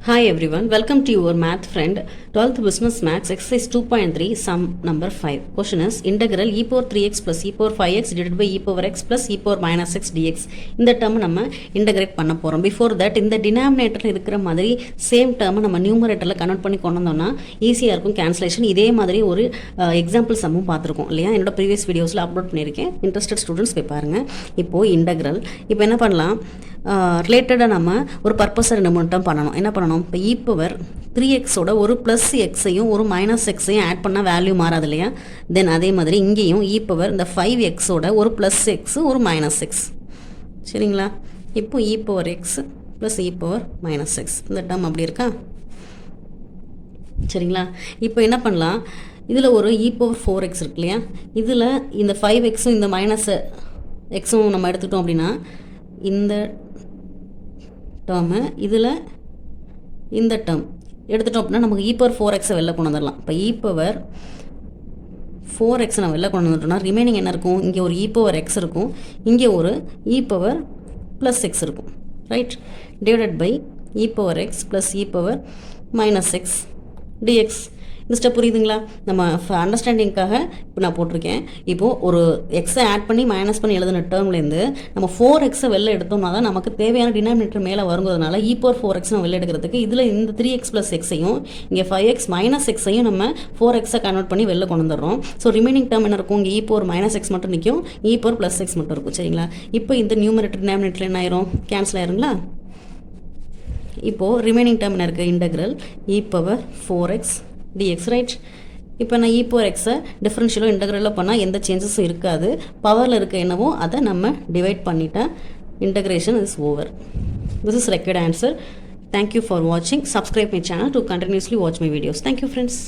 Hi everyone, welcome to your math friend 12th business maths exercise 2.3 sum number 5. Question is integral e power 3x plus e power 5x divided by e power x plus e power minus x dx. இந்த term நம்ம integrate பண்ண போறோம். Before that இந்த denominatorல இருக்கிற மாதிரி same term நம்ம numeratorல convert பண்ணி கொண்டு வந்தோம்னா ஈஸியா இருக்கும் cancellation. இதே மாதிரி ஒரு example சம்மும் பார்த்திருக்கோம் இல்லையா? என்னோட previous videosல அப்லோட் பண்ணியிருக்கேன். Interested students போய் பாருங்க. இப்போ integral இப்போ என்ன பண்ணலாம்? ரிலேட்டடாக நம்ம ஒரு பர்பஸை ரெண்டு மூணு டைம் பண்ணணும். என்ன பண்ணணும்? இப்போ இ பவர் 3எக்ஸோட ஒரு ப்ளஸ் எக்ஸையும் ஒரு மைனஸ் எக்ஸையும் ஆட் பண்ணால் வேல்யூ மாறாது இல்லையா? தென் அதே மாதிரி இங்கேயும் இ பவர் இந்த 5எக்ஸோட ஒரு ப்ளஸ் எக்ஸு ஒரு மைனஸ் எக்ஸ், சரிங்களா? இப்போ இ power x plus e power minus X இந்த டம் அப்படி இருக்கா? சரிங்களா? இப்போ என்ன பண்ணலாம்? இதில் ஒரு இ பவர் 4எக்ஸ் இருக்கு இல்லையா? இதில் இந்த 5எக்ஸும் இந்த மைனஸ் எக்ஸும் நம்ம எடுத்துக்கிட்டோம் அப்படின்னா இந்த டேர்மு இதில் இந்த டேர்ம் எடுத்துட்டோம் அப்படின்னா நமக்கு இ பவர் 4எக்ஸை வெளில கொண்டு வந்துடலாம். இப்போ இ பவர் 4எக்ஸை நம்ம வெளில கொண்டு வந்துட்டோம்னா ரிமைனிங் என்ன இருக்கும்? இங்கே ஒரு இ பவர் எக்ஸ் இருக்கும், இங்கே ஒரு இ பவர் ப்ளஸ் எக்ஸ் இருக்கும், right? Divided by e power x plus e power minus x dx. இந்த ஸ்டெப் புரியுதுங்களா? நம்ம அண்டர்ஸ்டாண்டிங்காக இப்போ நான் போட்டிருக்கேன். இப்போது ஒரு எக்ஸை ஆட் பண்ணி மைனஸ் பண்ணி எழுதின டேர்ம்லேருந்து நம்ம 4எக்ஸை வெளில எடுத்தோம்னா தான் நமக்கு தேவையான டினாமினேட்டர் மேலே வருங்கிறதுனால இ பவர் 4எக்ஸ் நம்ம வெளில எடுக்கிறதுக்கு இதில் இந்த 3எக்ஸ் ப்ளஸ் எக்ஸையும் இங்கே 5எக்ஸ் மைனஸ் எக்ஸையும் நம்ம 4எக்ஸை கன்வெர்ட் பண்ணி வெளில கொண்டு வந்துடுறோம். ஸோ ரிமைனிங் டேர்ம் என்ன இருக்கும்? இங்கே இ பவர் மைனஸ் எக்ஸ் மட்டும் நிற்கும், இ பவர் ப்ளஸ் எக்ஸ் மட்டும் இருக்கும், சரிங்களா? இப்போ இந்த நியூமரேட்டர் டினாமினேட்டர் என்ன ஆயிரும்? கேன்சல் ஆயிருங்களா? இப்போது ரிமைனிங் டேர்ம் என்ன இருக்குது? Integral e power 4எக்ஸ் dx, right? இப்போ நான் இ பவர் எக்ஸை டிஃப்ரென்ஷியலோ இன்டெக்ரலோ பண்ணால் எந்த சேஞ்சஸும் இருக்காது. பவரில் இருக்க என்னவோ அதை நம்ம டிவைட் பண்ணிட்டா integration is over. This is required answer. Thank you for watching. Subscribe my channel to continuously watch my videos. Thank you friends.